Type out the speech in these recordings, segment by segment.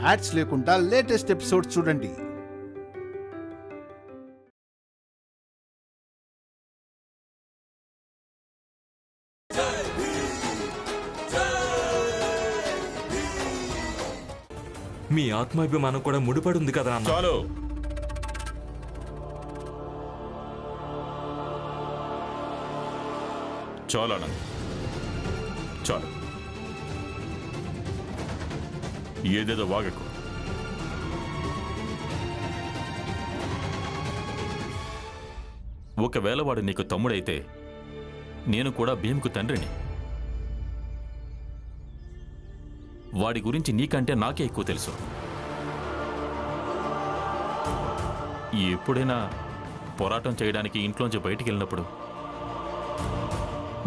Ads లేకుండా latest episodes చూడండి. మీ ఆత్మాభిమానం కూడా ముడిపడి ఉంది కదా అన్న. చాలు. చాలు ఆనంద్, చాలు. ఏదేదో వాగకు. ఒకవేళ వాడు నీకు తమ్ముడైతే నేను కూడా భీముకు తండ్రిని. వాడి గురించి నీకంటే నాకే ఎక్కువ తెలుసు. ఎప్పుడైనా పోరాటం చేయడానికి ఇంట్లోంచి బయటికి వెళ్ళినప్పుడు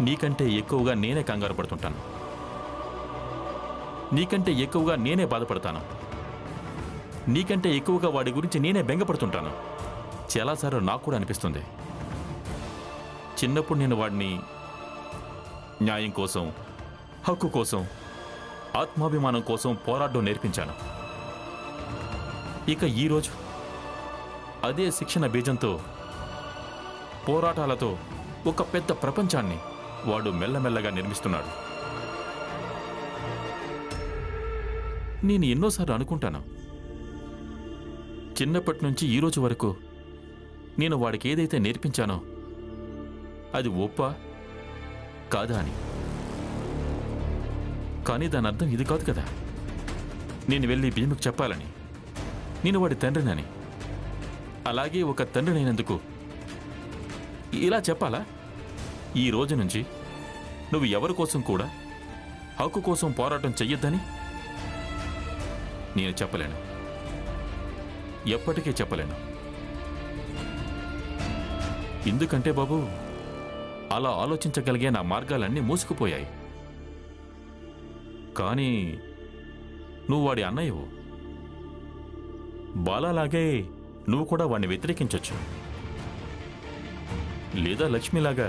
నీకంటే ఎక్కువగా నేనే కంగారు పడుతుంటాను. నీకంటే ఎక్కువగా నేనే బాధపడతాను. నీకంటే ఎక్కువగా వాడి గురించి నేనే బెంగపడుతుంటాను. చాలాసార్లు నాకు కూడా అనిపిస్తుంది, చిన్నప్పుడు నేను వాడిని న్యాయం కోసం, హక్కు కోసం, ఆత్మాభిమానం కోసం పోరాడడం నేర్పించాను. ఇక ఈరోజు అదే శిక్షణ బీజంతో, పోరాటాలతో ఒక పెద్ద ప్రపంచాన్ని వాడు మెల్లమెల్లగా నిర్మిస్తున్నాడు. నేను ఎన్నోసార్లు అనుకుంటాను, చిన్నప్పటి నుంచి ఈరోజు వరకు నేను వాడికి ఏదైతే నేర్పించానో అది ఒప్పా కాదా అని. కానీ దాని అర్థం ఇది కాదు కదా. నేను వెళ్ళి భీముకు చెప్పాలని, నేను వాడి తండ్రినని, అలాగే ఒక తండ్రినైనందుకు ఇలా చెప్పాలా? ఈ రోజు నుంచి నువ్వు ఎవరి కోసం కూడా హక్కు కోసం పోరాటం చెయ్యొద్దని నేను చెప్పలేను, ఎప్పటికీ చెప్పలేను. ఎందుకంటే బాబు, అలా ఆలోచించగలిగే నా మార్గాలన్నీ మూసుకుపోయాయి. కానీ నువ్వు వాడి అన్నయ్యవు. బాలాలాగే నువ్వు కూడా వాడిని వ్యతిరేకించొచ్చు, లేదా లక్ష్మిలాగా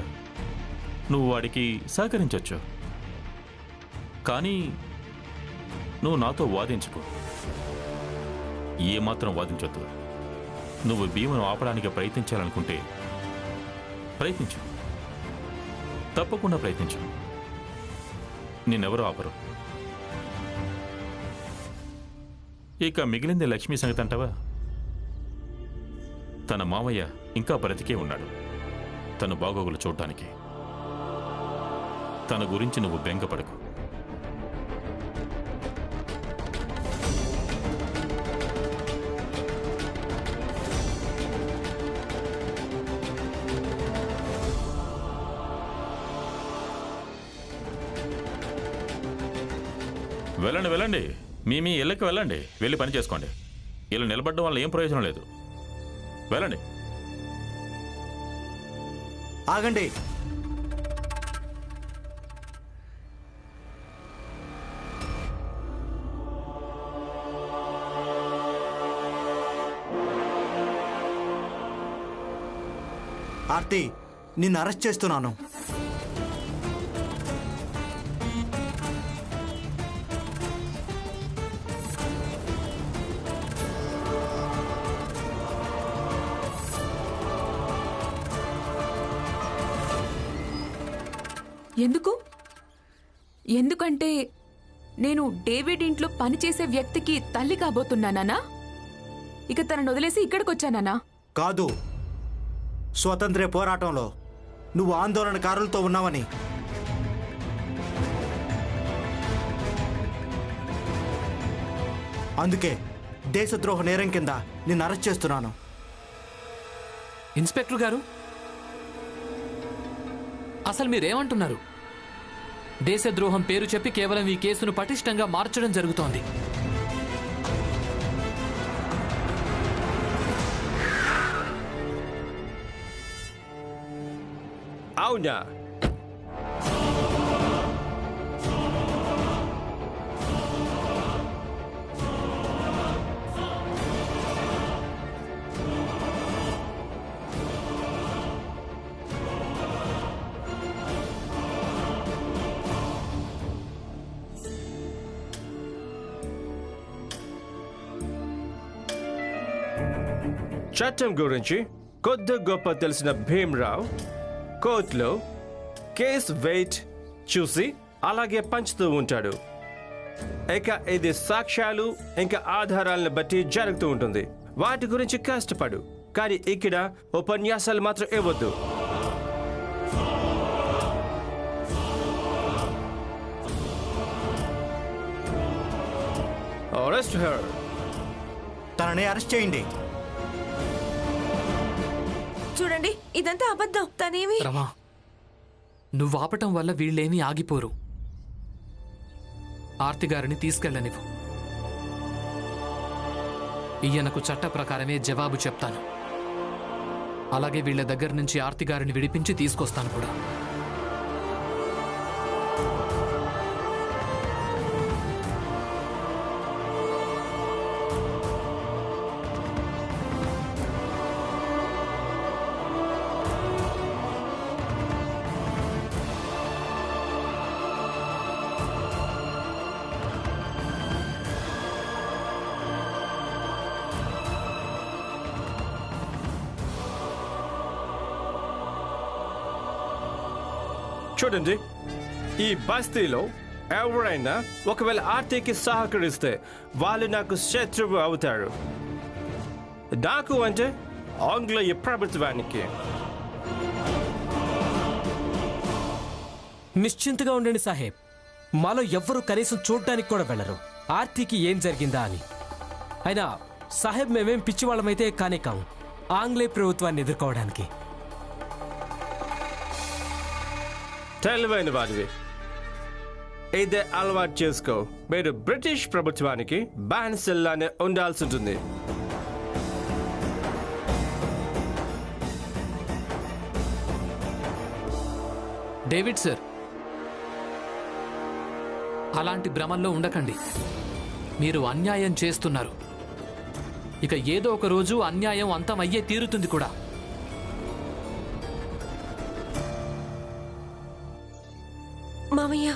నువ్వు వాడికి సహకరించొచ్చు. కానీ నువ్వు నాతో వాదించుకో, ఏమాత్రం వాదించొద్దు. నువ్వు భీమును ఆపడానికి ప్రయత్నించాలనుకుంటే ప్రయత్నించు, తప్పకుండా ప్రయత్నించు. నిన్నెవరూ ఆపరు. ఇక మిగిలింది లక్ష్మీ సంగతి అంటావా? తన మామయ్య ఇంకా బ్రతికే ఉన్నాడు, తను బాగోగులు చూడ్డానికి. తన గురించి నువ్వు బెంగపడకు. వెళ్ళండి వెళ్ళండి, మీ ఇళ్ళకి వెళ్ళండి. వెళ్ళి పని చేసుకోండి. ఇలా నిలబడడం వల్ల ఏం ప్రయోజనం లేదు. వెళ్ళండి. ఆగండి. ఆర్తి, నిన్ను అరెస్ట్ చేస్తున్నాను. ఎందుకంటే నేను డేవిడ్ ఇంట్లో పనిచేసే వ్యక్తికి తల్లి కాబోతున్నానా? ఇక తనను వదిలేసి ఇక్కడికి వచ్చానా? కాదు, స్వతంత్ర పోరాటంలో నువ్వు ఆందోళనకారులతో ఉన్నావని. అందుకే దేశద్రోహ నేరం కింద నిన్ను అరెస్ట్ చేస్తున్నాను. ఇన్స్పెక్టర్ గారు, అసలు మీరేమంటున్నారు? దేశద్రోహం పేరు చెప్పి కేవలం ఈ కేసును పటిష్టంగా మార్చడం జరుగుతోంది. అవునా? చట్టం గురించి కొద్ది గొప్ప తెలిసిన భీమ్రావ్ కోర్టులో కేస్ వెయిట్ చూసి అలాగే పంచుతూ ఉంటాడు. ఇక ఇది సాక్ష్యాలు ఇంకా ఆధారాలను బట్టి జరుగుతూ ఉంటుంది. వాటి గురించి కష్టపడు, కానీ ఇక్కడ ఉపన్యాసాలు మాత్రం ఇవ్వద్దు. Arrest her. తనని అరెస్ట్ చేయండి. చూడండి, ఇదంతా అబద్ధం. తనేమి రమా, నువ్వు ఆపటం వల్ల వీళ్ళేమీ ఆగిపోరు. ఆర్తి గారిని తీసుకెళ్ళనివ్వు. ఈయనకు చట్ట ప్రకారమే జవాబు చెప్తాను. అలాగే వీళ్ళ దగ్గర నుంచి ఆర్తి గారిని విడిపించి తీసుకొస్తాను కూడా. చూడండి, ఈ బస్తీలో ఎవరైనా ఒకవేళ ఆర్తికి సహకరిస్తే వాళ్ళు నాకు శత్రువు అవుతారు. నాకు అంటే ఆంగ్లేయ ప్రభుత్వానికి. నిశ్చింతగా ఉండండి సాహెబ్. మాలో ఎవ్వరూ కనీసం చూడ్డానికి కూడా వెళ్ళరు ఆర్తికి ఏం జరిగిందా అని. అయినా సాహెబ్ మేమేం పిచ్చివాళ్ళమైతే కానే కాము ఆంగ్లేయ ప్రభుత్వాన్ని ఎదుర్కోవడానికి. తెలివైన వాడివి, ఇదే అలవాటు చేసుకో. మీరు బ్రిటిష్ ప్రభుత్వానికి బానిసల్లానే ఉండాల్సి ఉంటుంది. డేవిడ్ సార్, అలాంటి భ్రమల్లో ఉండకండి. మీరు అన్యాయం చేస్తున్నారు. ఇక ఏదో ఒక రోజు అన్యాయం అంతమయ్యే తీరుతుంది కూడా. మామయ్య,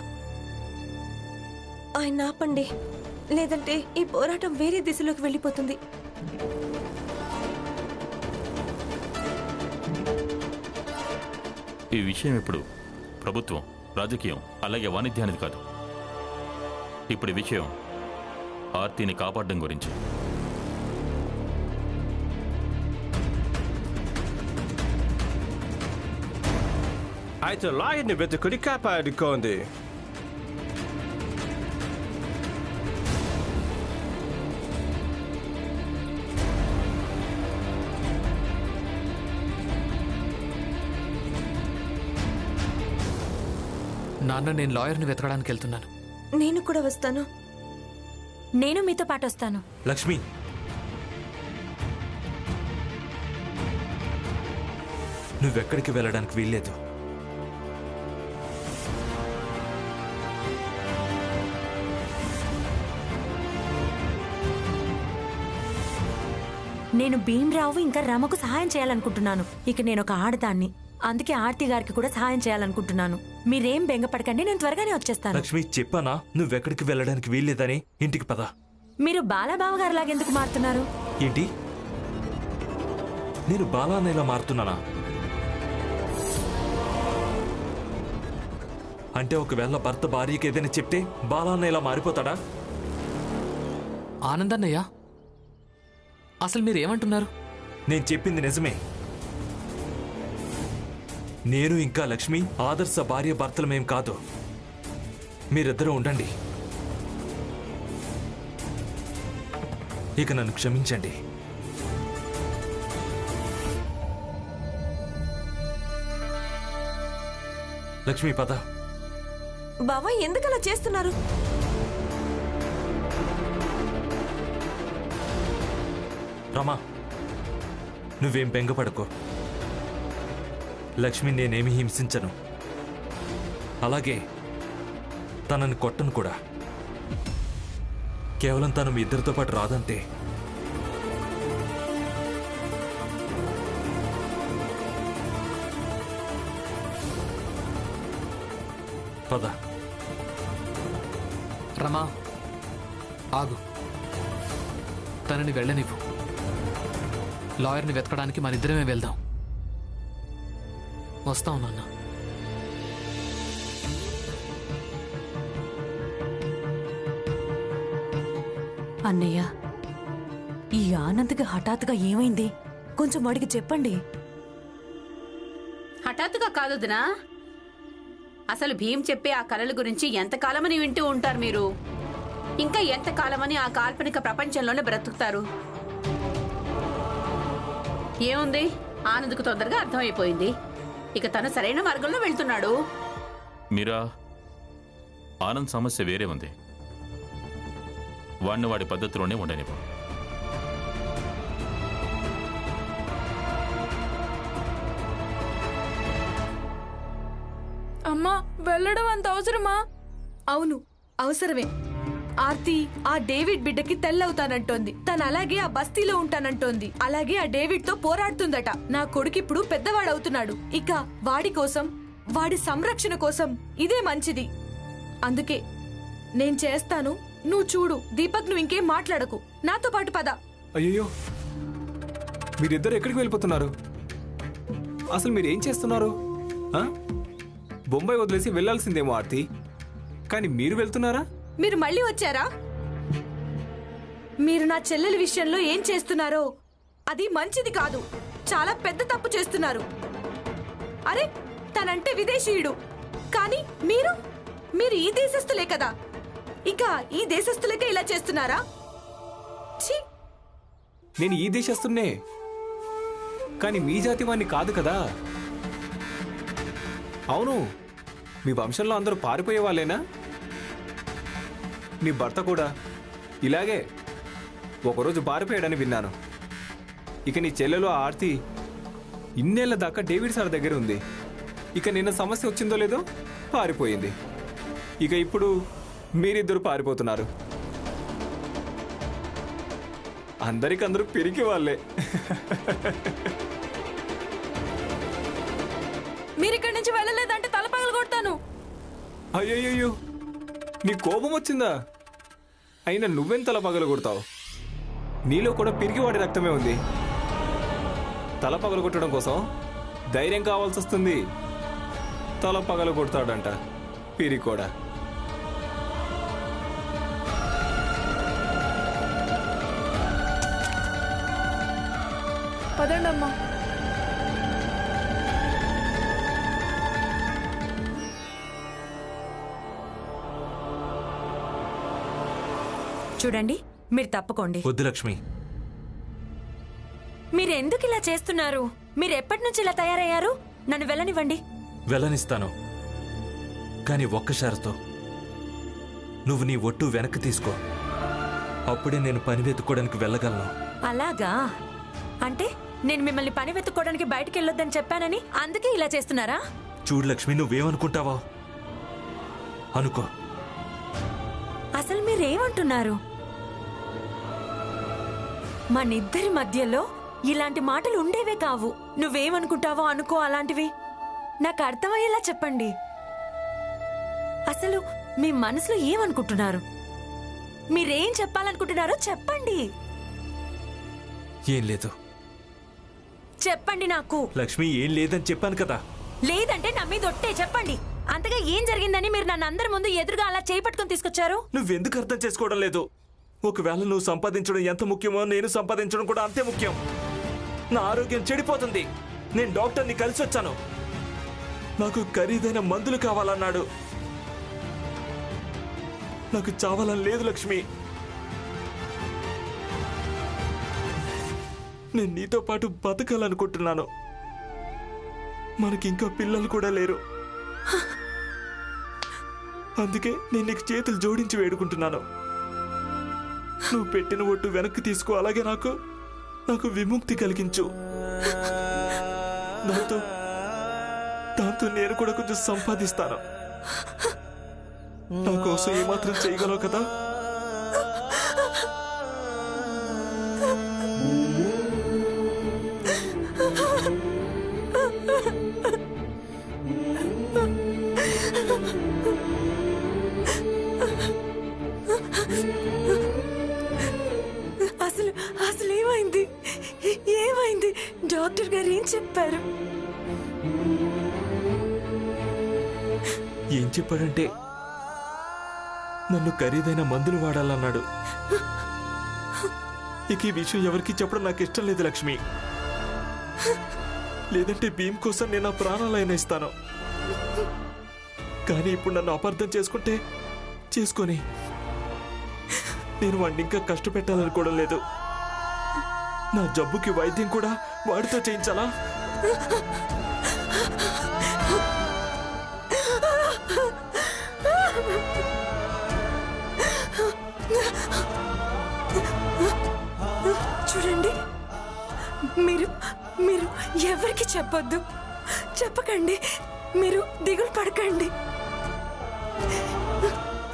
ఆయన ఆపండి, లేదంటే ఈ పోరాటం వేరే దిశలోకి వెళ్ళిపోతుంది. ఈ విషయం ఇప్పుడు ప్రభుత్వం, రాజకీయం అలాగే వాణిజ్యానికి కాదు. ఇప్పుడు ఈ విషయం ఆర్తిని కాపాడడం గురించి. అయితే లాయర్ని వెతుకుని కాపాడుకోండి. నాన్న, నేను లాయర్ని వెతకడానికి వెళ్తున్నాను. నేను కూడా వస్తాను. నేను మీతో పాటు వస్తాను. లక్ష్మి, నువ్వెక్కడికి వెళ్ళడానికి వీల్లేదు. నేను భీమ్రావు ఇంకా రమకు సహాయం చేయాలనుకుంటున్నాను. ఇక నేను ఒక ఆడదాన్ని, అందుకే ఆర్తి గారికి కూడా సహాయం చేయాలనుకుంటున్నాను. మీరేం బెంగపడకండి, నేను త్వరగానే వచ్చేస్తాను. లక్ష్మి, చెప్పానా నువ్వెక్కడికి వెళ్ళడానికి వీల్లేదని? ఇంటికి పద. మీరు బాలబావ గారిలాగా ఎందుకు మారుతున్నారు? ఏంటి, నేను బాలానేలా మారుతున్నానా? అంటే ఒకవేళ భర్త భార్యకి ఏదైనా చెప్తే బాలానేలా మారిపోతాడా? ఆనందన్నయ్య, అసలు మీరేమంటున్నారు? నేను చెప్పింది నిజమే. నేను ఇంకా లక్ష్మి ఆదర్శ భార్య భర్తలమేం కాదు. మీరిద్దరూ ఉండండి. ఇక నన్ను క్షమించండి. లక్ష్మి, పద. బావా, ఎందుకలా చేస్తున్నారు? రమా, నువ్వేం బెంగపడకో. లక్ష్మి నేనేమి హింసించను, అలాగే తనని కొట్టను కూడా. కేవలం తను మీ ఇద్దరితో పాటు రాదంతే. పద. రమా, ఆగు. తనని వెళ్ళనివ్వు. లాయర్ని వెతకడానికి మనిద్దరమే వెళ్దాం. వస్తాం నాన్న. అన్నయ్య, ఈ ఆనంద్కి హఠాత్తుగా ఏమైంది? కొంచెం వాడికి చెప్పండి. హఠాత్తుగా కాదొదినా. అసలు భీమ్ చెప్పే ఆ కలల గురించి ఎంతకాలమని వింటూ ఉంటారు మీరు? ఇంకా ఎంతకాలమని ఆ కాల్పనిక ప్రపంచంలోనే బ్రతుకుతారు? ఏముంది, ఆనంద్కు తొందరగా అర్థమైపోయింది. ఇక తను సరైన మార్గంలో వెళ్తున్నాడు. మీరా, ఆనంద్ సమస్య వేరే ఉంది. వాడిని వాడి పద్ధతిలోనే ఉండనివ్వు. అమ్మా, వెళ్ళడం అంత అవసరమా? అవును, అవసరమే. ఆర్తి ఆ డేవిడ్ బిడ్డకి తెల్లవుతానంటోంది. తను అలాగే ఆ బస్తీలో ఉంటానంటోంది. అలాగే ఆ డేవిడ్ తో పోరాడుతుందట. నా కొడుకిప్పుడు పెద్దవాడవుతున్నాడు. ఇక వాడి కోసం, వాడి సంరక్షణ కోసం ఇదే మంచిది. అందుకే నేను చేస్తాను, నువ్వు చూడు. దీపక్, నువ్వు ఇంకేం మాట్లాడకు. నాతో పాటు పద. అయ్యో, మీరిద్దరు ఎక్కడికి వెళ్ళిపోతున్నారు? అసలు మీరేం చేస్తున్నారు? బొంబాయి వదిలేసి వెళ్లాల్సిందేమో ఆర్తి, కానీ మీరు వెళ్తున్నారా? మీరు మళ్ళీ వచ్చారా? మీరు నా చెల్లెలి విషయంలో ఏం చేస్తున్నారో అది మంచిది కాదు. చాలా పెద్ద తప్పు చేస్తున్నారు. అరే, తనంటే విదేశీయుడు, కానీ మీరు ఈ దేశస్తులే కదా. ఇక ఈ దేశస్తులకే ఇలా చేస్తున్నారా? ఛీ! నేను ఈ దేశస్తున్నే, కానీ మీ జాతి వాణ్ణి కాదు కదా. అవును, మీ వంశంలో అందరూ పారిపోయే వాళ్ళేనా? నీ భర్త కూడా ఇలాగే ఒకరోజు పారిపోయాడని విన్నాను. ఇక నీ చెల్లెలు ఆర్తి ఇన్నేళ్ల దాకా డేవిడ్ సార్ దగ్గర ఉంది. ఇక నిన్న సమస్య వచ్చిందో లేదో పారిపోయింది. ఇక ఇప్పుడు మీరిద్దరు పారిపోతున్నారు. అందరికందరూ పిరికి వాళ్ళే. మీరిక్కడి నుంచి వెళ్ళలేదంటే తల పగలు కొడతాను. అయ్యయ్యో, నీ కోపం వచ్చిందా? అయినా నువ్వెం తల పగలు కొడతావు? నీలో కూడా పిరికివాడి రక్తమే ఉంది. తల పగలు కొట్టడం కోసం ధైర్యం కావాల్సి వస్తుంది. తల పగలు కొడతాడంట పిరికోడా. పదండమ్మా. చూడండి, మీరు తప్పుకోండి. వద్దు లక్ష్మి. మీరెందుకు ఇలా చేస్తున్నారు? మీరు ఎప్పటి నుంచి ఇలా తయారయ్యారు? నన్ను వెళ్ళనివ్వండి. వెళ్ళనిస్తాను, కానీ ఒక్క షరతో. నువ్వు నీ ఒట్టు వెనక్కి తీసుకో. అప్పుడే నేను పని వెతుక్కోవడానికి వెళ్ళగలను. అలాగా? అంటే నేను మిమ్మల్ని పని వెతుక్కోవడానికి బయటికి వెళ్ళొద్దని చెప్పానని అందుకే ఇలా చేస్తున్నారా? చూడు లక్ష్మి, నువ్వేమనుకుంటావా అనుకో. అసలు మీరేమంటున్నారు? మనిద్దరి మధ్యలో ఇలాంటి మాటలు ఉండేవే కావు. నువ్వేమనుకుంటావో అనుకో, అలాంటివి నాకు అర్థమయ్యేలా చెప్పండి. అసలు మీ మనసులో ఏమనుకుంటున్నారు? మీరేం చెప్పాలనుకుంటున్నారో చెప్పండి. ఏం లేదు. చెప్పండి నాకు. లక్ష్మి, ఏం లేదని చెప్పాను కదా. లేదంటే నా మీద ఒట్టే చెప్పండి. అంతగా ఏం జరిగిందని మీరు నన్ను అందరి ముందు ఎదురుగా అలా చేపట్టుకుని తీసుకొచ్చారు? నువ్వెందుకు అర్థం చేసుకోవడం లేదు? ఒకవేళ నువ్వు సంపాదించడం ఎంత ముఖ్యమో నేను సంపాదించడం కూడా అంతే ముఖ్యం. నా ఆరోగ్యం చెడిపోతుంది. నేను డాక్టర్ని కలిసి వచ్చాను. నాకు ఖరీదైన మందులు కావాలన్నాడు. నాకు చావాలని లేదు లక్ష్మి. నేను నీతో పాటు బతకాలనుకుంటున్నాను. మనకింకా పిల్లలు కూడా లేరు. అందుకే నేను నీకు చేతులు జోడించి వేడుకుంటున్నాను. నువ్వు పెట్టిన ఒట్టు వెనక్కి తీసుకో. అలాగే నాకు విముక్తి కలిగించు. దాంతో నేను కూడా కొంచెం సంపాదిస్తాను. నా కోసం ఏమాత్రం చేయగలవు కదా? అసలు ఏమైంది? ఏమైంది? డాక్టర్ గారు ఏం చెప్పారు? ఏం చెప్పాడంటే నన్ను ఖరీదైన మందులు వాడాలన్నాడు. ఇక ఈ విషయం ఎవరికి చెప్పడం నాకు ఇష్టం లేదు లక్ష్మి. లేదంటే భీమ్ కోసం నేను నా ప్రాణాలైనా ఇస్తాను. కానీ ఇప్పుడు నన్ను అపార్థం చేసుకుంటే చేసుకొని నేను వాడిని ఇంకా కష్టపెట్టాలనుకోవడం లేదు. నా జబ్బుకి వైద్యం కూడా వాడితో చేయించాలా? చూడండి, మీరు మీరు ఎవరికి చెప్పొద్దు. చెప్పకండి. మీరు దిగులు పడకండి.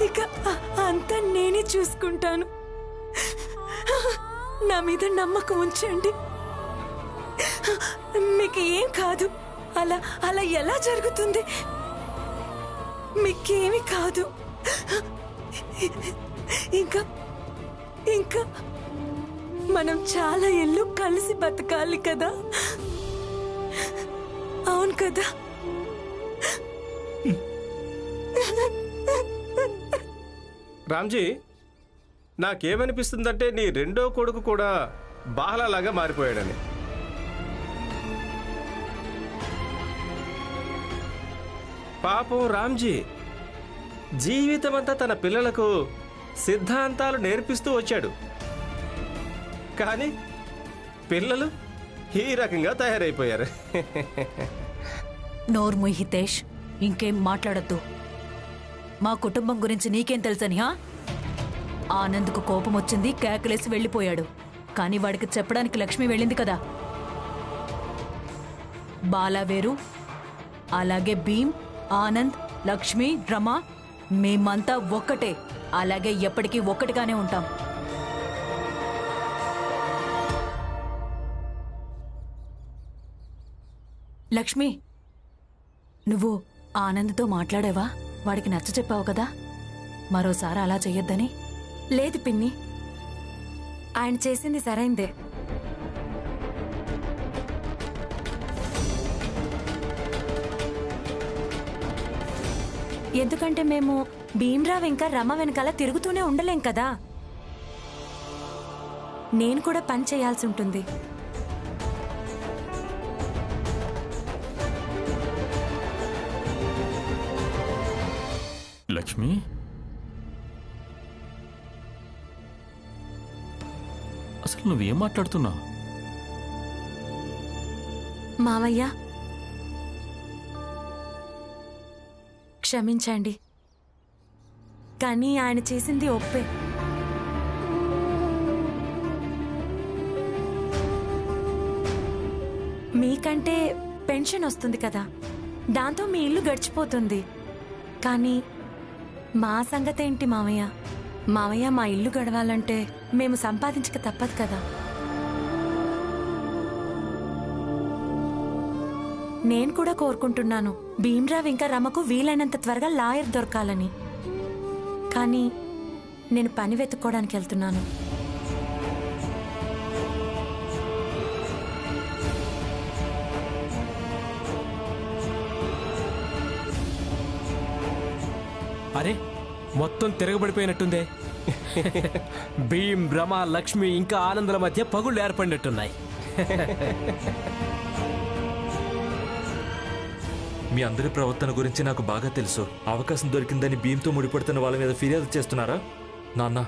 ఇక అంతా నేనే చూసుకుంటాను. నా మీద నమ్మకం ఉంచండి. మీకు ఏం కాదు. అలా అలా ఎలా జరుగుతుంది? మీకేమి కాదు. ఇంకా ఇంకా మనం చాలా ఏళ్ళు కలిసి బతకాలి కదా? అవును కదా? రామ్జీ, నాకేమనిపిస్తుందంటే నీ రెండో కొడుకు కూడా బాలలాగా మారిపోయాడని. పాపం రామ్జీ జీవితమంతా తన పిల్లలకు సిద్ధాంతాలు నేర్పిస్తూ వచ్చాడు. కానీ పిల్లలు ఈ రకంగా తయారైపోయారు. నోర్ముయ్ హితేష్, ఇంకేం మాట్లాడద్దు. మా కుటుంబం గురించి నీకేం తెలుసని? ఆనంద్కు కోపం వచ్చింది, కేకలేసి వెళ్ళిపోయాడు. కానీ వాడికి చెప్పడానికి లక్ష్మి వెళ్ళింది కదా. బాలా వేరు, అలాగే భీమ్, ఆనంద్, లక్ష్మి, రమ మేమంతా ఒక్కటే. అలాగే ఎప్పటికీ ఒక్కటిగానే ఉంటాం. లక్ష్మి, నువ్వు ఆనంద్తో మాట్లాడావా? వాడికి నచ్చ చెప్పావు కదా మరోసారి అలా చెయ్యొద్దని. లేదు పిన్ని, ఆయన చేసింది సరైందే. ఎందుకంటే మేము భీమ్రావ్ ఇంకా రమ వెనకాల తిరుగుతూనే ఉండలేం కదా. నేను కూడా పని చేయాల్సి ఉంటుంది. లక్ష్మి, అసలు నువ్వేం మాట్లాడుతున్నావు? మావయ్య, క్షమించండి, కానీ ఆయన చేసింది ఒప్పే. మీకంటే పెన్షన్ వస్తుంది కదా, దాంతో మీ ఇల్లు గడిచిపోతుంది. కానీ మా సంగతి ఏంటి మావయ్య? మావయ్య, మా ఇల్లు గడవాలంటే మేము సంపాదించక తప్పదు కదా. నేను కూడా కోరుకుంటున్నాను భీమ్రావ్ ఇంకా రమకు వీలైనంత త్వరగా లాయర్ దొరకాలని. కానీ నేను పని వెతుక్కోవడానికి వెళ్తున్నాను. అరే, మొత్తం తిరగబడిపోయినట్టుందే. భీమ్, రమ, లక్ష్మి ఇంకా ఆనందుల మధ్య పగుళ్ళు ఏర్పడినట్టున్నాయి. మీ అందరి ప్రవర్తన గురించి నాకు బాగా తెలుసు. అవకాశం దొరికిందని భీమ్తో ముడిపడుతున్న వాళ్ళ మీద ఫిర్యాదు చేస్తున్నారా? నాన్న,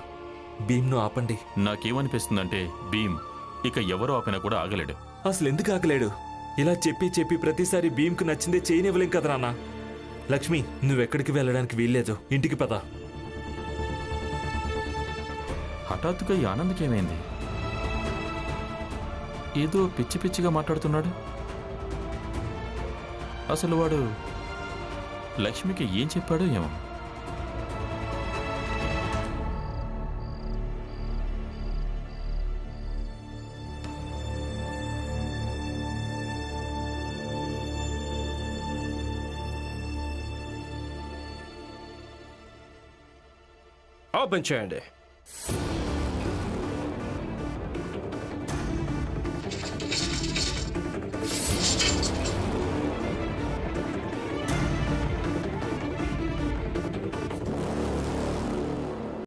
భీమ్ను ఆపండి. నాకేమనిపిస్తుందంటే భీమ్ ఇక ఎవరు ఆపినా కూడా ఆగలేడు. అసలు ఎందుకు ఆగలేడు? ఇలా చెప్పి చెప్పి ప్రతిసారి భీమ్కు నచ్చిందే చేయనివ్వలేం కదా నాన్న. లక్ష్మి, నువ్వెక్కడికి వెళ్ళడానికి వీల్లేదు. ఇంటికి పద. హఠాత్తుగా ఈ ఆనంద్కేమైంది? ఏదో పిచ్చి పిచ్చిగా మాట్లాడుతున్నాడు. అసలు వాడు లక్ష్మికి ఏం చెప్పాడో ఏమో. ఓపెన్ చేయండి.